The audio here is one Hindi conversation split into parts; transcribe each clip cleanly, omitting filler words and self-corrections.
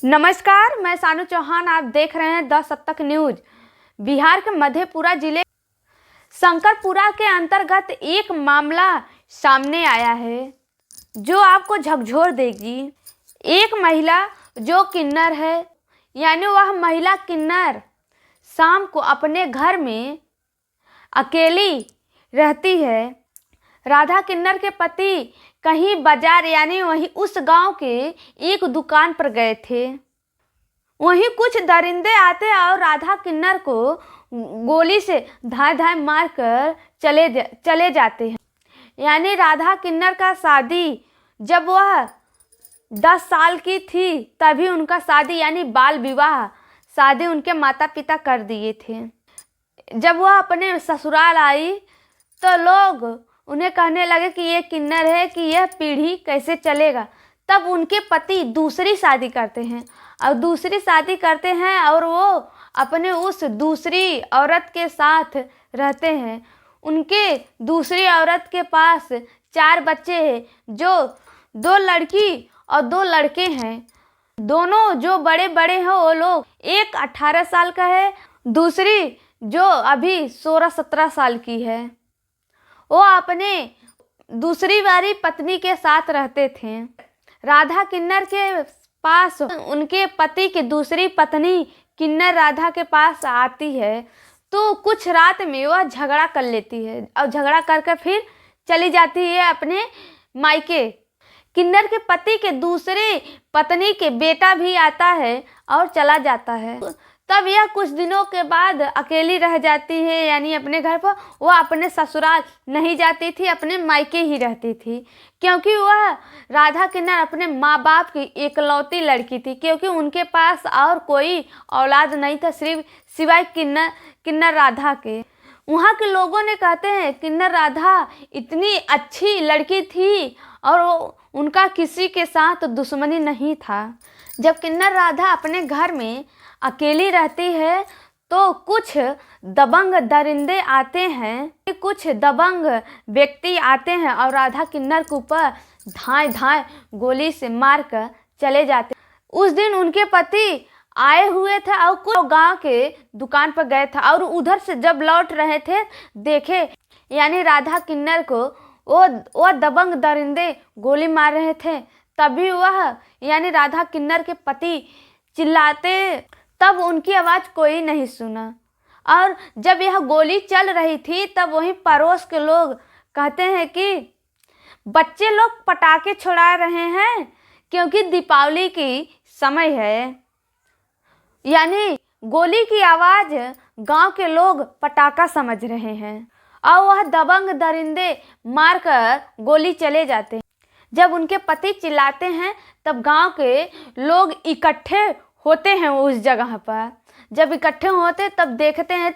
नमस्कार, मैं सानू चौहान। आप देख रहे हैं द शतक न्यूज। बिहार के मधेपुरा जिले शंकरपुरा के अंतर्गत एक मामला सामने आया है जो आपको झकझोर देगी। एक महिला जो किन्नर है, यानी वह महिला किन्नर शाम को अपने घर में अकेली रहती है। राधा किन्नर के पति कहीं बाजार यानी वहीं उस गांव के एक दुकान पर गए थे। वहीं कुछ दरिंदे आते और राधा किन्नर को गोली से धाय धाय मार कर चले जाते हैं। यानी राधा किन्नर का शादी जब वह 10 साल की थी तभी उनका शादी यानी बाल विवाह शादी उनके माता पिता कर दिए थे। जब वह अपने ससुराल आई तो लोग उन्हें कहने लगे कि ये किन्नर है, कि यह पीढ़ी कैसे चलेगा। तब उनके पति दूसरी शादी करते हैं और वो अपने उस दूसरी औरत के साथ रहते हैं। उनके दूसरी औरत के पास 4 बच्चे हैं, जो 2 लड़की और 2 लड़के हैं। दोनों जो बड़े बड़े हैं वो लोग, एक 18 साल का है, दूसरी जो अभी 16-17 साल की है। वो अपने दूसरी वाली पत्नी के साथ रहते थे। राधा किन्नर के पास उनके पति की दूसरी पत्नी किन्नर राधा के पास आती है तो कुछ रात में वह झगड़ा कर लेती है और झगड़ा करके फिर चली जाती है अपने मायके। किन्नर के पति के दूसरे पत्नी के बेटा भी आता है और चला जाता है। तब यह कुछ दिनों के बाद अकेली रह जाती है, यानी अपने घर पर। वह अपने ससुराल नहीं जाती थी, अपने मायके ही रहती थी, क्योंकि वह राधा किन्नर अपने माँ बाप की एकलौती लड़की थी, क्योंकि उनके पास और कोई औलाद नहीं था सिर्फ सिवाय किन्नर राधा के। वहाँ के लोगों ने कहते हैं किन्नर राधा इतनी अच्छी लड़की थी और उनका किसी के साथ दुश्मनी नहीं था। जब किन्नर राधा अपने घर में अकेली रहती है तो कुछ दबंग दरिंदे आते हैं, कुछ दबंग व्यक्ति आते हैं और राधा किन्नर के ऊपर धाय धाय गोली से मार कर चले जाते। उस दिन उनके पति आए हुए थे और कुछ गांव के दुकान पर गए थे और उधर से जब लौट रहे थे देखे यानी राधा किन्नर को वो दबंग दरिंदे गोली मार रहे थे। तभी वह यानी राधा किन्नर के पति चिल्लाते, तब उनकी आवाज़ कोई नहीं सुना। और जब यह गोली चल रही थी तब वहीं पड़ोस के लोग कहते हैं कि बच्चे लोग पटाखे छुड़ा रहे हैं क्योंकि दीपावली की समय है। यानी गोली की आवाज़ गांव के लोग पटाखा समझ रहे हैं और वह दबंग दरिंदे मारकर गोली चले जाते हैं। जब उनके पति चिल्लाते हैं तब गांव के लोग इकट्ठे होते हैं उस जगह पर। जब इकट्ठे होते तब देखते हैं,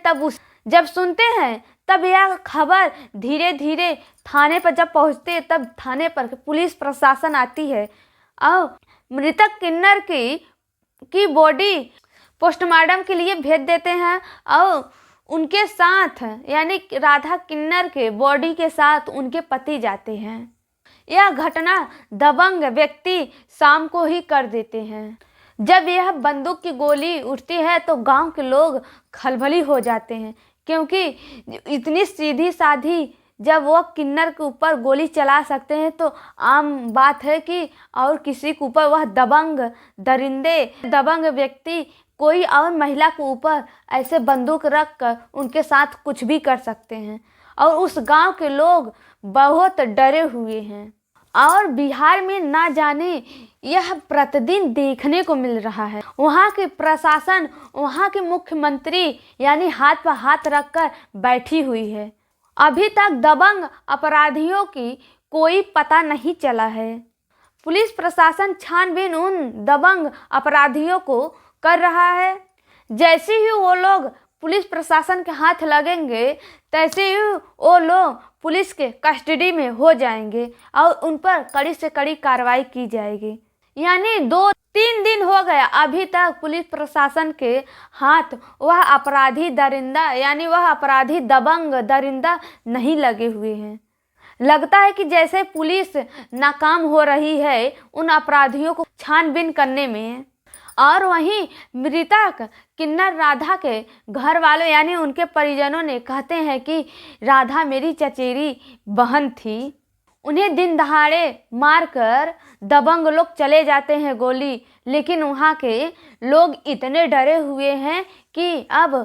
जब सुनते हैं तब यह खबर धीरे धीरे थाने पर जब पहुंचते तब थाने पर पुलिस प्रशासन आती है और मृतक किन्नर की बॉडी पोस्टमार्टम के लिए भेज देते हैं और उनके साथ यानी राधा किन्नर के बॉडी के साथ उनके पति जाते हैं। यह घटना दबंग व्यक्ति शाम को ही कर देते हैं। जब यह बंदूक की गोली उठती है तो गांव के लोग खलबली हो जाते हैं, क्योंकि इतनी सीधी साधी जब वो किन्नर के ऊपर गोली चला सकते हैं तो आम बात है कि और किसी के ऊपर वह दबंग दरिंदे दबंग व्यक्ति कोई और महिला के ऊपर ऐसे बंदूक रख कर उनके साथ कुछ भी कर सकते हैं। और उस गांव के लोग बहुत डरे हुए हैं और बिहार में ना जाने यह प्रतिदिन देखने को मिल रहा है। वहाँ के प्रशासन, वहाँ के मुख्यमंत्री यानी हाथ पर हाथ रखकर बैठी हुई है। अभी तक दबंग अपराधियों की कोई पता नहीं चला है। पुलिस प्रशासन छानबीन उन दबंग अपराधियों को कर रहा है। जैसे ही वो लोग पुलिस प्रशासन के हाथ लगेंगे तैसे ही वो लोग पुलिस के कस्टडी में हो जाएंगे और उन पर कड़ी से कड़ी कार्रवाई की जाएगी। यानी 2-3 दिन हो गया अभी तक पुलिस प्रशासन के हाथ वह अपराधी दरिंदा यानी वह अपराधी दबंग दरिंदा नहीं लगे हुए हैं। लगता है कि जैसे पुलिस नाकाम हो रही है उन अपराधियों को छानबीन करने में। और वहीं मृतक किन्नर राधा के घर वालों यानी उनके परिजनों ने कहते हैं कि राधा मेरी चचेरी बहन थी। उन्हें दिन दहाड़े मारकर दबंग लोग चले जाते हैं गोली, लेकिन वहाँ के लोग इतने डरे हुए हैं कि अब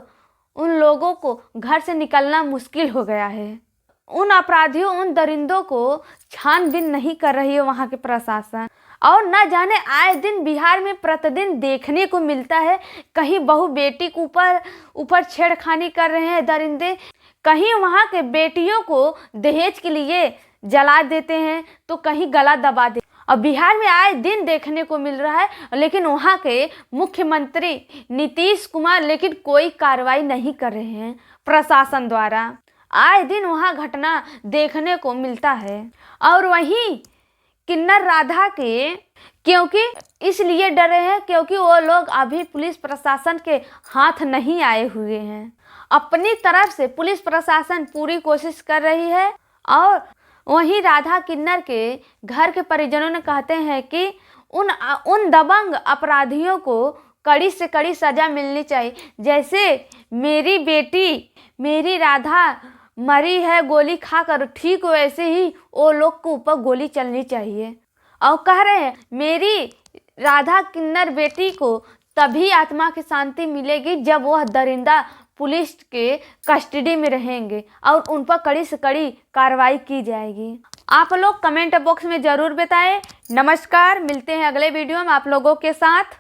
उन लोगों को घर से निकलना मुश्किल हो गया है। उन अपराधियों, उन दरिंदों को छानबीन नहीं कर रही है वहाँ के प्रशासन। और न जाने आए दिन बिहार में प्रतिदिन देखने को मिलता है, कहीं बहू बेटी के ऊपर छेड़खानी कर रहे हैं दरिंदे, कहीं वहाँ के बेटियों को दहेज के लिए जला देते हैं तो कहीं गला दबा दे। और बिहार में आए दिन देखने को मिल रहा है, लेकिन वहाँ के मुख्यमंत्री नीतीश कुमार लेकिन कोई कार्रवाई नहीं कर रहे हैं प्रशासन द्वारा। आए दिन वहाँ घटना देखने को मिलता है। और वहीं किन्नर राधा के क्योंकि इसलिए डरे हैं क्योंकि वो लोग अभी पुलिस प्रशासन के हाथ नहीं आए हुए हैं। अपनी तरफ से पुलिस प्रशासन पूरी कोशिश कर रही है। और वहीं राधा किन्नर के घर के परिजनों ने कहते हैं कि उन दबंग अपराधियों को कड़ी से कड़ी सजा मिलनी चाहिए। जैसे मेरी बेटी, मेरी राधा मरी है गोली खाकर, ठीक वैसे ही वो लोग के ऊपर गोली चलनी चाहिए। और कह रहे हैं मेरी राधा किन्नर बेटी को तभी आत्मा की शांति मिलेगी जब वह दरिंदा पुलिस के कस्टडी में रहेंगे और उन पर कड़ी से कड़ी कार्रवाई की जाएगी। आप लोग कमेंट बॉक्स में ज़रूर बताएं। नमस्कार, मिलते हैं अगले वीडियो में आप लोगों के साथ।